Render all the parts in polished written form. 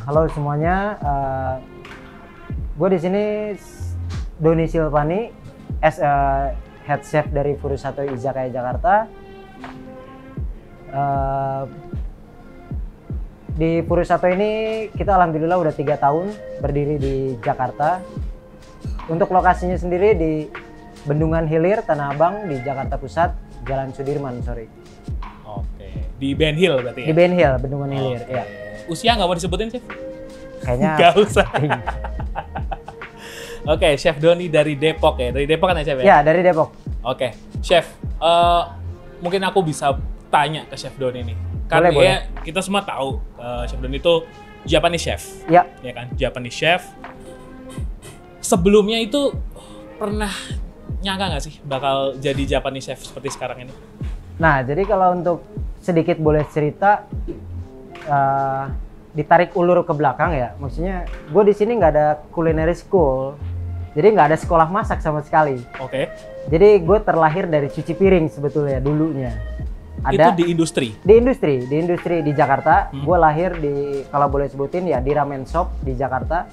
Halo semuanya, gue di sini Doni Silvani, as a head chef dari Furusato Izakaya Jakarta. Di Furusato ini kita alhamdulillah udah 3 tahun berdiri di Jakarta. Untuk lokasinya sendiri di Bendungan Hilir, Tanah Abang di Jakarta Pusat, Jalan Sudirman, sorry. Oke, di Ben Hill berarti ya? Di Ben Hill, Bendungan Hilir, ya. Usia nggak mau disebutin, Chef? Kayaknya nggak usah. Oke, Chef Doni dari Depok ya? Dari Depok kan ya, Chef? Ya, dari Depok. Oke, Chef, mungkin aku bisa tanya ke Chef Doni nih. Karena boleh. kita semua tahu Chef Doni itu Japanese chef. Ya. Ya kan, Japanese chef. Sebelumnya itu pernah nyangka nggak sih bakal jadi Japanese chef seperti sekarang ini? Nah, jadi kalau untuk sedikit boleh cerita, ditarik ulur ke belakang ya, maksudnya gue di sini nggak ada culinary school, jadi nggak ada sekolah masak sama sekali. Oke. Jadi gue terlahir dari cuci piring sebetulnya dulunya. Itu di industri? Di industri di Jakarta. Gue lahir di, kalau boleh sebutin ya, di ramen shop di Jakarta.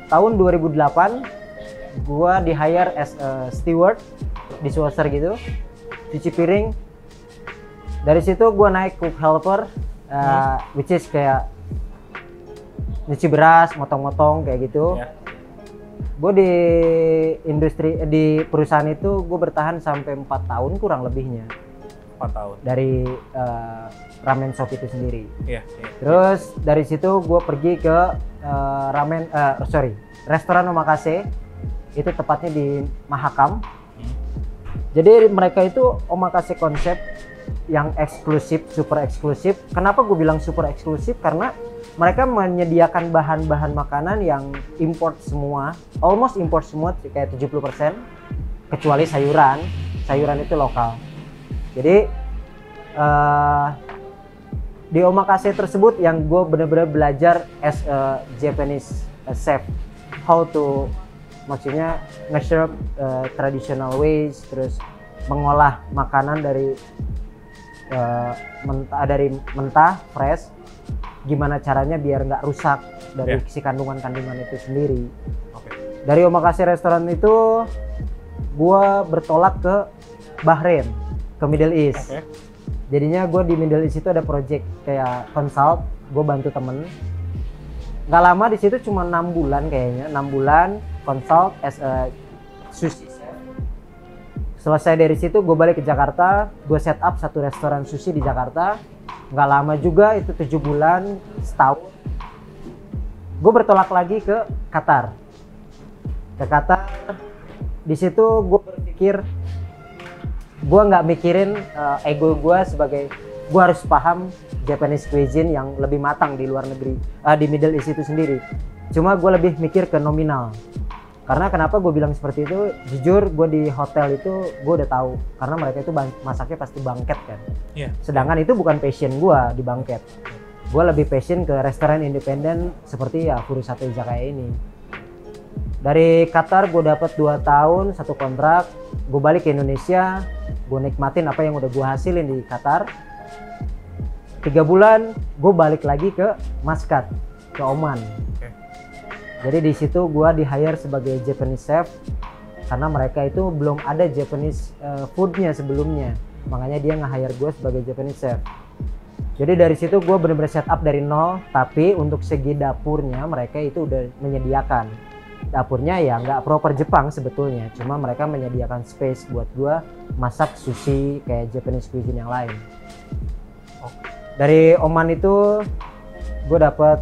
Tahun 2008 gue di hire as a steward, dishwasher gitu, cuci piring. Dari situ gue naik cook helper, which is kayak nyuci beras, motong-motong kayak gitu. Yeah. Gue di industri, di perusahaan itu gue bertahan sampai 4 tahun kurang lebihnya. 4 tahun. Dari ramen shop itu sendiri. Yeah. Terus dari situ gue pergi ke restoran omakase, itu tepatnya di Mahakam. Jadi mereka itu omakase konsep yang eksklusif, super eksklusif. Kenapa gue bilang super eksklusif? Karena mereka menyediakan bahan-bahan makanan yang import semua, almost import semua, kayak 70%, kecuali sayuran. Sayuran itu lokal. Jadi di omakase tersebut yang gue benar-benar belajar as a Japanese chef, how to, maksudnya nge-serve traditional ways, terus mengolah makanan dari mentah, fresh, gimana caranya biar nggak rusak dari si kandungan-kandungan itu sendiri. Dari omakase restoran itu gua bertolak ke Bahrain, ke Middle East. Jadinya gue di Middle East itu ada project kayak consult, gue bantu temen. Nggak lama di situ, cuma 6 bulan kayaknya, 6 bulan consult as a sushi chef. Selesai dari situ gue balik ke Jakarta, gue set up satu restoran sushi di Jakarta. Nggak lama juga, itu 7 bulan, setahun. Gue bertolak lagi ke Qatar. Ke Qatar, di situ gue berpikir, gue nggak mikirin ego gue sebagai, gue harus paham Japanese cuisine yang lebih matang di luar negeri, di Middle East itu sendiri. Cuma gue lebih mikir ke nominal. Karena kenapa gue bilang seperti itu? Jujur, gue di hotel itu gue udah tahu, karena mereka itu masaknya pasti bangket kan. Sedangkan itu bukan passion gue di bangket. Gue lebih passion ke restoran independen seperti ya Furusato Izakaya ini. Dari Qatar gue dapat 2 tahun, 1 kontrak. Gue balik ke Indonesia, gue nikmatin apa yang udah gue hasilin di Qatar. 3 bulan gue balik lagi ke Muscat, ke Oman. Jadi di situ gue di hire sebagai Japanese chef, karena mereka itu belum ada Japanese foodnya sebelumnya, makanya dia nge-hire gue sebagai Japanese chef. Jadi dari situ gue bener-bener set up dari nol, tapi untuk segi dapurnya mereka itu udah menyediakan. Dapurnya ya nggak proper Jepang sebetulnya, cuma mereka menyediakan space buat gue masak sushi kayak Japanese cuisine yang lain. Dari Oman itu gue dapet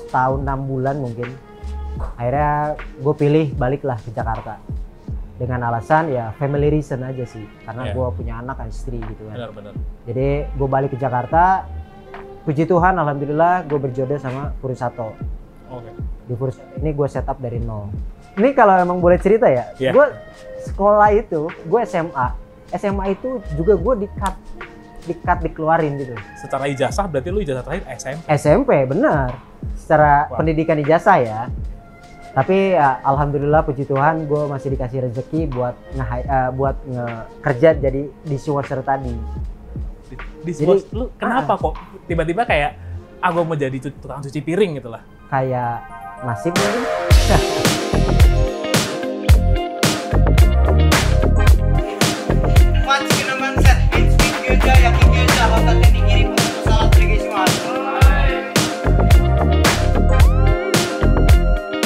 setahun 6 bulan mungkin. Akhirnya gue pilih baliklah ke Jakarta dengan alasan ya family reason aja sih, karena gue punya anak dan istri gitu kan. Benar. Jadi gue balik ke Jakarta, puji Tuhan alhamdulillah gue berjodoh sama Furusato. Di Furusato ini gue setup dari nol. Ini kalau emang boleh cerita ya, gue sekolah itu, gue SMA itu juga gue dikeluarin gitu. Secara ijazah berarti lu ijazah terakhir SMP? SMP, bener. Secara pendidikan ijazah ya. Tapi ya, alhamdulillah puji Tuhan gue masih dikasih rezeki buat kerja jadi dishwasher tadi. Dishwasher, lu kenapa kok tiba-tiba kayak gue mau jadi tukang cuci piring gitu lah? kayak nasib mungkin.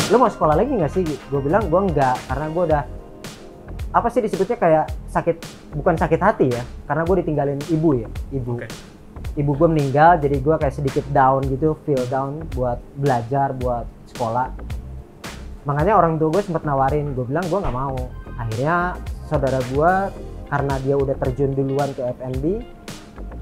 Lu mau sekolah lagi nggak sih? Gue bilang gue enggak, karena gue udah apa sih disebutnya kayak sakit, bukan sakit hati ya, karena gue ditinggalin ibu ya, ibu gue meninggal, jadi gue kayak sedikit down gitu, feel down buat belajar, buat sekolah. Makanya orang tua gue sempat nawarin, gue bilang gue nggak mau. Akhirnya saudara gue karena dia udah terjun duluan ke F&B,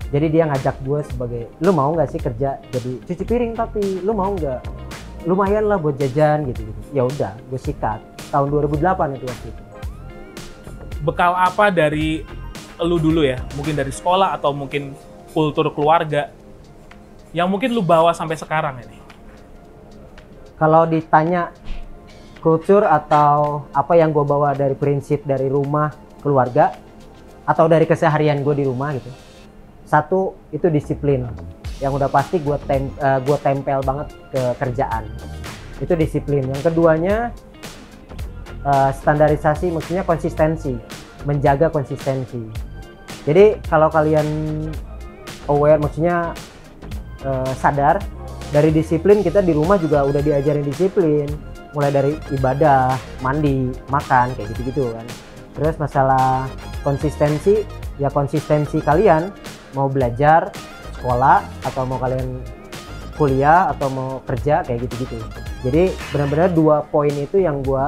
jadi dia ngajak gue sebagai, lu mau nggak sih kerja jadi cuci piring, tapi lu mau nggak? Lumayan lah buat jajan gitu. Ya udah, gue sikat. Tahun 2008 itu waktu itu. Bekal apa dari lu dulu ya? Mungkin dari sekolah atau mungkin kultur keluarga yang mungkin lu bawa sampai sekarang ini? Kalau ditanya kultur atau apa yang gue bawa dari prinsip dari rumah, keluarga, atau dari keseharian gue di rumah gitu. Satu, itu disiplin. Yang udah pasti gue tempel banget ke kerjaan. Itu disiplin. Yang keduanya standarisasi, maksudnya konsistensi. Menjaga konsistensi. Jadi kalau kalian aware, maksudnya sadar, dari disiplin kita di rumah juga udah diajarin disiplin. Mulai dari ibadah, mandi, makan, kayak gitu-gitu kan. Terus masalah konsistensi, ya konsistensi kalian mau belajar, sekolah, atau mau kalian kuliah, atau mau kerja, kayak gitu-gitu. Jadi benar-benar 2 poin itu yang gue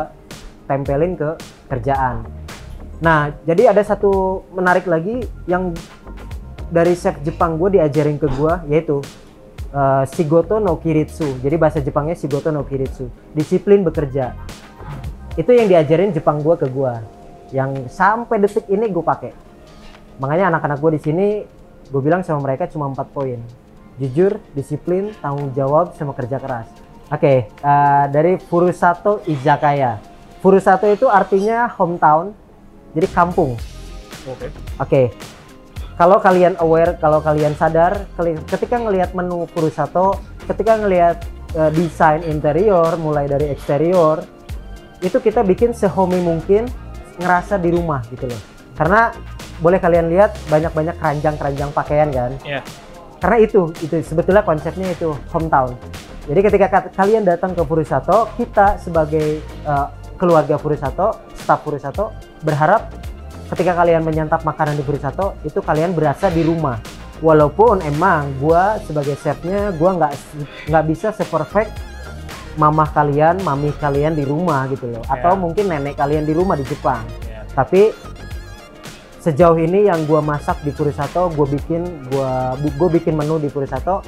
tempelin ke kerjaan. Nah, jadi ada satu menarik lagi yang dari chef Jepang gue diajarin ke gue, yaitu Shigoto no Kiritsu. Jadi bahasa Jepangnya Shigoto no Kiritsu, disiplin bekerja. Itu yang diajarin Jepang gue ke gue, yang sampai detik ini gue pakai. Makanya anak-anak gue di sini, gue bilang sama mereka cuma 4 poin. Jujur, disiplin, tanggung jawab, sama kerja keras. Oke, dari Furusato Izakaya. Furusato itu artinya hometown, jadi kampung. Oke. Kalau kalian aware, kalau kalian sadar, ketika ngelihat menu Furusato, ketika ngelihat desain interior, mulai dari eksterior, itu kita bikin sehomey mungkin, ngerasa di rumah gitu loh. Karena boleh kalian lihat banyak-banyak keranjang-keranjang pakaian kan. Karena itu sebetulnya konsepnya itu hometown. Jadi ketika kalian datang ke Furusato, kita sebagai keluarga Furusato, staf Furusato, berharap ketika kalian menyantap makanan di Furusato, itu kalian berasa di rumah. Walaupun emang gua sebagai chefnya, gua nggak bisa seperfect mamah kalian, mami kalian di rumah gitu loh. Atau mungkin nenek kalian di rumah di Jepang. Tapi sejauh ini yang gue masak di Furusato, gue bikin menu di Furusato,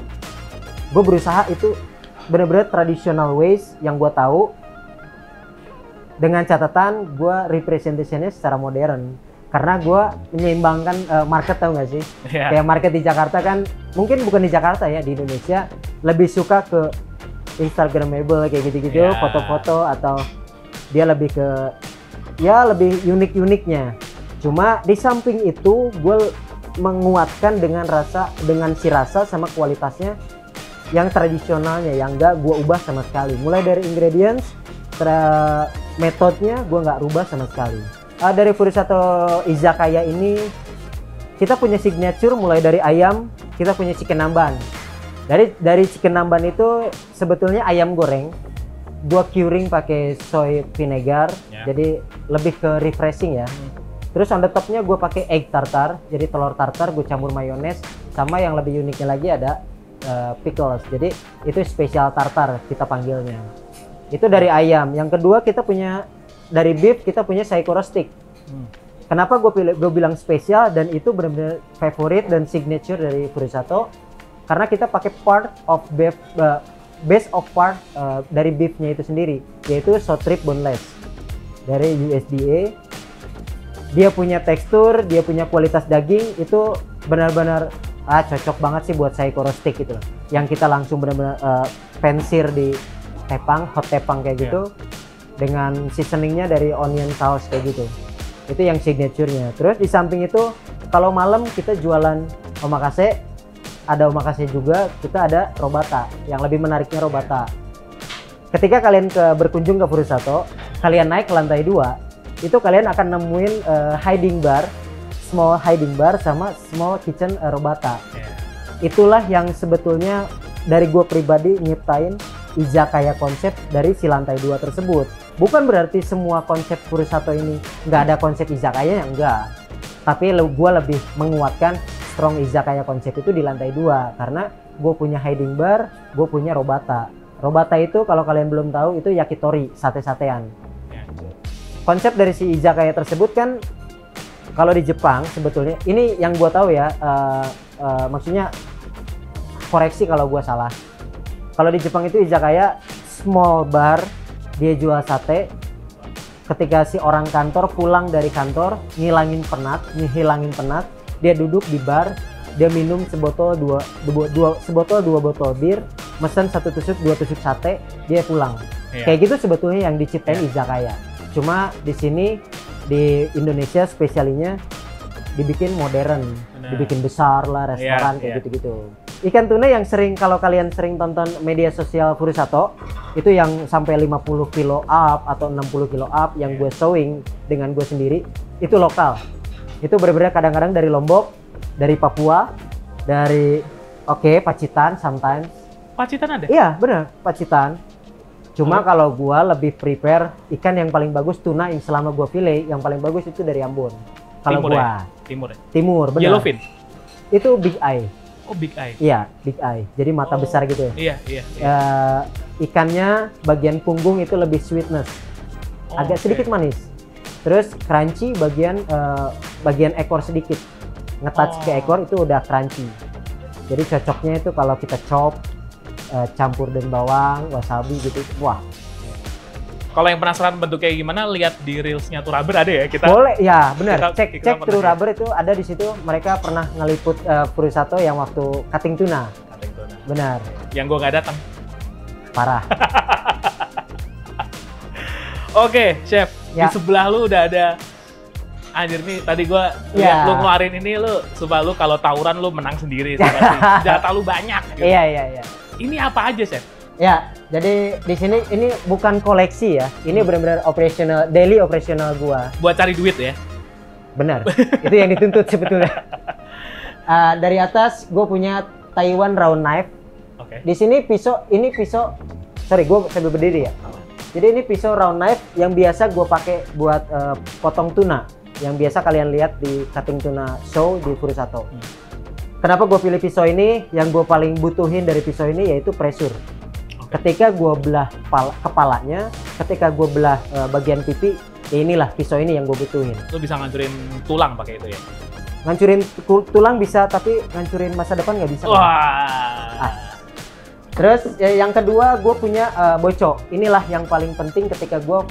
gue berusaha itu benar-benar traditional ways yang gue tahu, dengan catatan gue representationnya secara modern, karena gue menyeimbangkan market, tau gak sih? Kayak market di Jakarta kan, mungkin bukan di Jakarta ya, di Indonesia lebih suka ke Instagramable kayak gitu-gitu, foto-foto, atau dia lebih ke lebih unik-uniknya. Cuma di samping itu gue menguatkan dengan si rasa sama kualitasnya yang tradisionalnya, yang nggak gue ubah sama sekali. Mulai dari ingredients, metodenya gue nggak rubah sama sekali. Dari Furusato Izakaya ini kita punya signature, mulai dari ayam, kita punya chicken namban. Dari chicken namban itu sebetulnya ayam goreng, gue curing pakai soy vinegar, jadi lebih ke refreshing ya. Terus on the top-nya gue pakai egg tartar, jadi telur tartar gue campur mayones, sama yang lebih uniknya lagi ada pickles. Jadi itu spesial tartar kita panggilnya. Itu dari ayam. Yang kedua kita punya dari beef, kita punya saikoro stick. Kenapa gue bilang spesial dan itu benar-benar favorit dan signature dari Furusato? Karena kita pakai part of beef, base of part dari beefnya itu sendiri, yaitu short rib boneless dari USDA. Dia punya tekstur, dia punya kualitas daging, itu benar-benar cocok banget sih buat saikoro stick gitu. Yang kita langsung benar-benar pensir di tepang, hot tepang kayak gitu, dengan seasoningnya dari onion sauce kayak gitu. Itu yang signaturenya. Terus di samping itu, kalau malam kita jualan omakase, ada omakase juga, kita ada robata. Yang lebih menariknya robata. ketika kalian berkunjung ke Furusato, kalian naik ke lantai 2, itu kalian akan nemuin hiding bar, small hiding bar sama small kitchen Robata. Itulah yang sebetulnya dari gue pribadi nyiptain izakaya konsep dari si lantai 2 tersebut. Bukan berarti semua konsep Furusato ini nggak ada konsep izakaya, enggak. Tapi gue lebih menguatkan strong izakaya konsep itu di lantai 2 karena gue punya hiding bar, gue punya Robata. Robata itu kalau kalian belum tahu itu yakitori, sate-satean. Konsep dari si izakaya tersebut kan kalau di Jepang sebetulnya ini yang gue tahu ya, maksudnya koreksi kalau gue salah. Kalau di Jepang itu izakaya small bar, dia jual sate. Ketika si orang kantor pulang dari kantor ngilangin penat, dia duduk di bar, dia minum sebotol dua botol bir, mesen 1 tusuk 2 tusuk sate, dia pulang. Kayak gitu sebetulnya yang diciptain izakaya. Cuma di sini di Indonesia spesialnya dibikin modern, dibikin besar lah restoran kayak gitu-gitu. Ikan tuna yang sering, kalau kalian sering tonton media sosial Furusato, itu yang sampai 50 kilo up atau 60 kilo up yang gue showing dengan gue sendiri, itu lokal. Itu benar-benar kadang-kadang dari Lombok, dari Papua, dari Pacitan sometimes. Pacitan ada? Iya benar, Pacitan. Cuma kalau gue lebih prepare ikan yang paling bagus, tuna yang selama gue fillet, yang paling bagus itu dari Ambon. Kalau gue Timur, benar. Yellowfin? Itu big eye. Oh, big eye. Iya, big eye. Jadi mata besar gitu ya. Iya. Ikannya bagian punggung itu lebih sweetness. Agak sedikit manis. Terus crunchy bagian ekor sedikit. Nge-touch ke ekor itu udah crunchy. Jadi cocoknya itu kalau kita chop, campur dengan bawang, wasabi gitu. Wah. Kalau yang penasaran bentuknya gimana, lihat di reelsnya Turaber ada ya kita. Boleh, ya benar. Cek Turaber ya. itu ada di situ. Mereka pernah ngeliput Furusato yang waktu cutting tuna. Benar. Yang gue nggak datang. Parah. Oke, chef. Di sebelah lu udah ada. Anjir nih, tadi gue lihat lu ngeluarin ini, lu coba lu kalau tawuran lu menang sendiri. Senjata lu banyak. Gitu. Iya. Ini apa aja, chef? Ya, jadi di sini ini bukan koleksi ya. Ini benar-benar operasional, daily operasional gua. Buat cari duit ya? Benar. Itu yang dituntut sebetulnya. Dari atas gue punya Taiwan round knife. Di sini pisau, sorry gue sambil berdiri ya. Jadi ini pisau round knife yang biasa gue pakai buat potong tuna. Yang biasa kalian lihat di cutting tuna show di Furusato. Kenapa gue pilih pisau ini? Yang gue paling butuhin dari pisau ini yaitu pressure. Ketika gue belah kepalanya, ketika gue belah bagian pipi, ya inilah pisau ini yang gue butuhin. Lo bisa ngancurin tulang pakai itu ya? Ngancurin tulang bisa, tapi ngancurin masa depan nggak bisa. Wah. Terus yang kedua gue punya boco. Inilah yang paling penting ketika gue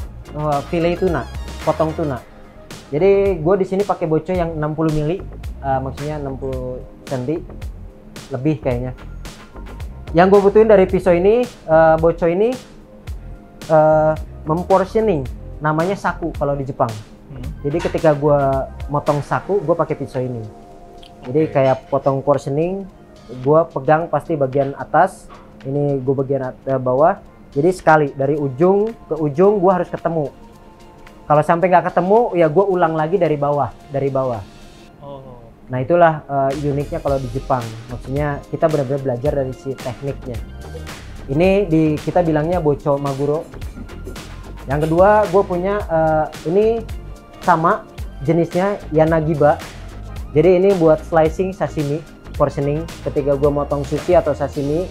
fillet tuna, potong tuna. Jadi gue di sini pakai boco yang 60 mili, maksudnya 60 cm lebih kayaknya. Yang gue butuhin dari pisau ini, boco ini memportioning, namanya saku kalau di Jepang. Jadi ketika gue motong saku, gue pakai pisau ini. Jadi kayak potong portioning, gue pegang pasti bagian atas, ini gue bagian bawah. Jadi sekali dari ujung ke ujung gue harus ketemu. Kalau sampai nggak ketemu, ya gue ulang lagi dari bawah. Nah itulah uniknya kalau di Jepang. Maksudnya kita benar-benar belajar dari si tekniknya. Ini kita bilangnya boco maguro. Yang kedua gue punya ini sama jenisnya Yanagiba. Jadi ini buat slicing sashimi, portioning. Ketika gue motong sushi atau sashimi,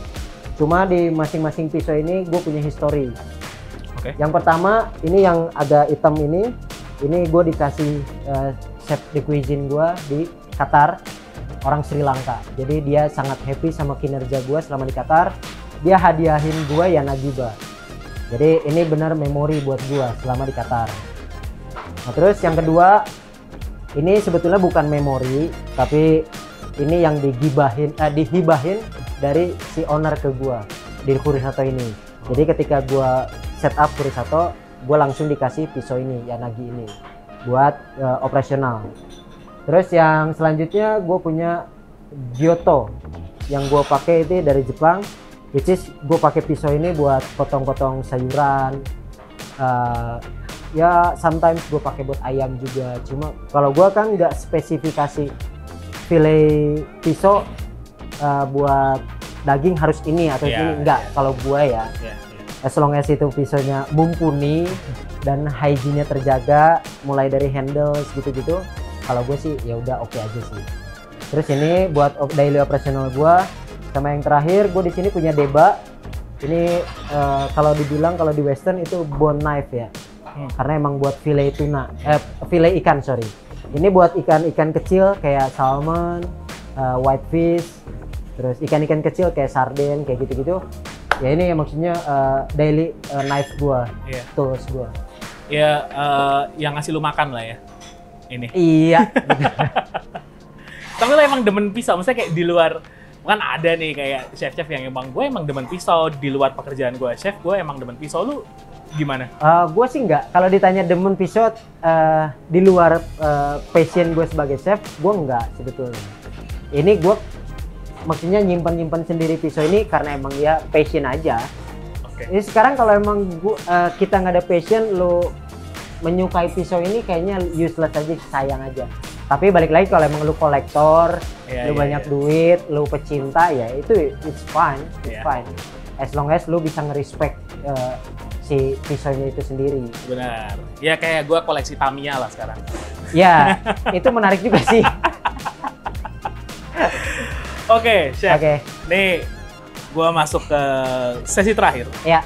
cuma di masing-masing pisau ini gue punya history. Yang pertama ini yang agak hitam ini gue dikasih chef de cuisine gue di Qatar, orang Sri Lanka. Jadi dia sangat happy sama kinerja gue selama di Qatar. Dia hadiahin gue Yanagiba. Jadi ini benar memori buat gue selama di Qatar. Nah terus yang kedua, ini sebetulnya bukan memori, tapi ini yang dihibahin dari si owner ke gue di Furusato ini. Jadi ketika gue setup Furusato, gue langsung dikasih pisau ini, Yanagi ini, buat operasional. Terus yang selanjutnya gue punya Giotto yang gue pakai itu dari Jepang. which is gue pakai pisau ini buat potong-potong sayuran. Ya sometimes gue pakai buat ayam juga. Cuma kalau gue kan nggak spesifikasi fillet pisau buat daging harus ini atau ini enggak. Kalau gue ya, as long as itu pisaunya mumpuni dan hygiene-nya terjaga, mulai dari handles gitu-gitu. Kalau gue sih ya udah oke aja sih. Terus ini buat daily operational gue. Sama yang terakhir, gue di sini punya deba. Ini kalau dibilang kalau di western itu bone knife ya. Karena emang buat fillet tuna, fillet ikan sorry. Ini buat ikan-ikan kecil kayak salmon, whitefish, terus ikan-ikan kecil kayak sarden kayak gitu-gitu. Ya ini maksudnya daily knife gua, tools gua. Ya yang ngasih lu makan lah ya. Ini. Iya. Tapi lo emang demen pisau, maksudnya kayak di luar. Kan ada nih kayak chef-chef yang emang gue emang demen pisau di luar pekerjaan gue chef, gue emang demen pisau. Lu gimana? Gue sih enggak. Kalau ditanya demen pisau di luar passion gue sebagai chef, gue enggak sebetulnya. Ini gue maksudnya nyimpan sendiri pisau ini karena emang ya passion aja. Ini sekarang kalau emang kita nggak ada passion, lo menyukai pisau ini kayaknya useless aja, sayang aja. Tapi balik lagi kalau emang lu kolektor, lu banyak duit, lu pecinta ya itu it's fine, fine. As long as lu bisa nge-respect si pisaunya itu sendiri. Benar. Ya kayak gua koleksi Tamiya lah sekarang. Ya, itu menarik juga sih. Oke, chef. Nih gua masuk ke sesi terakhir. Ya.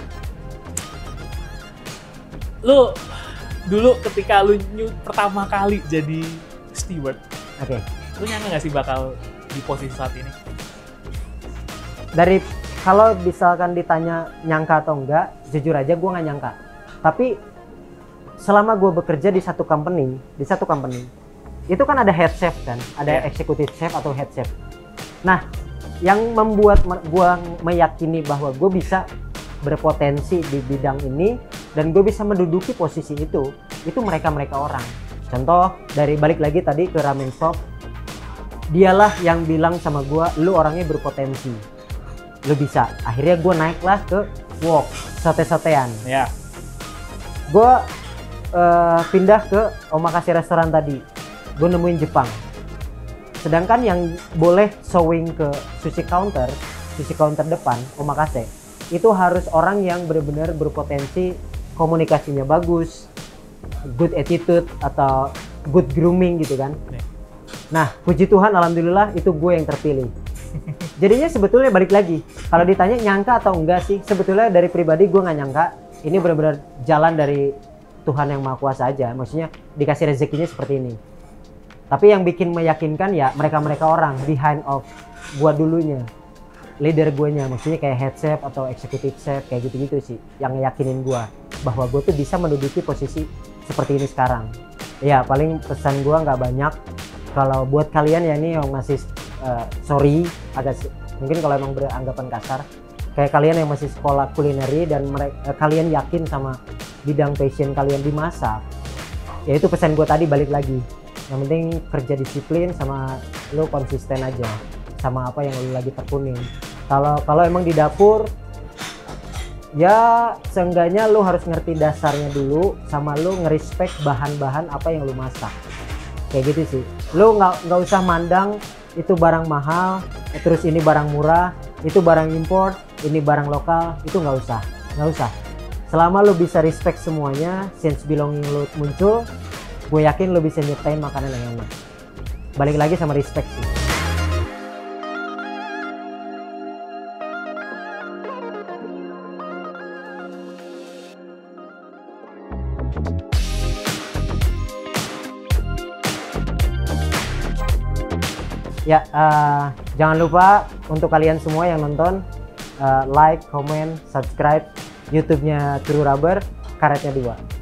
Lu dulu ketika lu pertama kali jadi steward, lu nyangka nggak sih bakal di posisi saat ini? Dari kalau misalkan ditanya nyangka atau enggak, jujur aja gue nggak nyangka. Tapi selama gue bekerja di satu company, itu kan ada head chef kan, ada executive chef atau head chef. Nah, yang membuat gue meyakini bahwa gue bisa berpotensi di bidang ini dan gue bisa menduduki posisi itu mereka orang. Contoh dari balik lagi tadi ke ramen shop, dialah yang bilang sama gue, lu orangnya berpotensi, lu bisa. Akhirnya gue naiklah ke wok, sate-satean. Gue pindah ke omakase restoran tadi, gue nemuin Jepang. Sedangkan yang boleh showing ke sushi counter depan omakase, itu harus orang yang benar-benar berpotensi, komunikasinya bagus, good attitude atau good grooming gitu kan. Nah, puji Tuhan alhamdulillah itu gue yang terpilih. Jadinya sebetulnya balik lagi, kalau ditanya nyangka atau enggak sih, sebetulnya dari pribadi gue nggak nyangka. Ini benar-benar jalan dari Tuhan yang Maha Kuasa aja, maksudnya dikasih rezekinya seperti ini. Tapi yang bikin meyakinkan ya mereka orang behind of gue dulunya, leader gue nya, maksudnya kayak head chef atau executive chef kayak gitu-gitu sih yang yakinin gue bahwa gue tuh bisa menduduki posisi seperti ini sekarang. Ya paling pesan gue nggak banyak. Kalau buat kalian ya ini yang masih sorry agak mungkin kalau emang beranggapan kasar, kayak kalian yang masih sekolah kulineri dan kalian yakin sama bidang passion kalian di masak, ya itu pesan gue tadi balik lagi. Yang penting kerja disiplin sama lo konsisten aja sama apa yang lo lagi tekunin. Kalau emang di dapur, ya seenggaknya lo harus ngerti dasarnya dulu sama lo ngerespek bahan-bahan apa yang lo masak. Kayak gitu sih. Lo nggak usah mandang itu barang mahal, terus ini barang murah, itu barang import, ini barang lokal, itu nggak usah. Selama lo bisa respect semuanya, sense belonging lo muncul, gue yakin lo bisa nyiptain makanan yang enak. Balik lagi sama respect sih. Ya, jangan lupa untuk kalian semua yang nonton, like, comment, subscribe YouTube-nya True Rubber, Karetnya 2.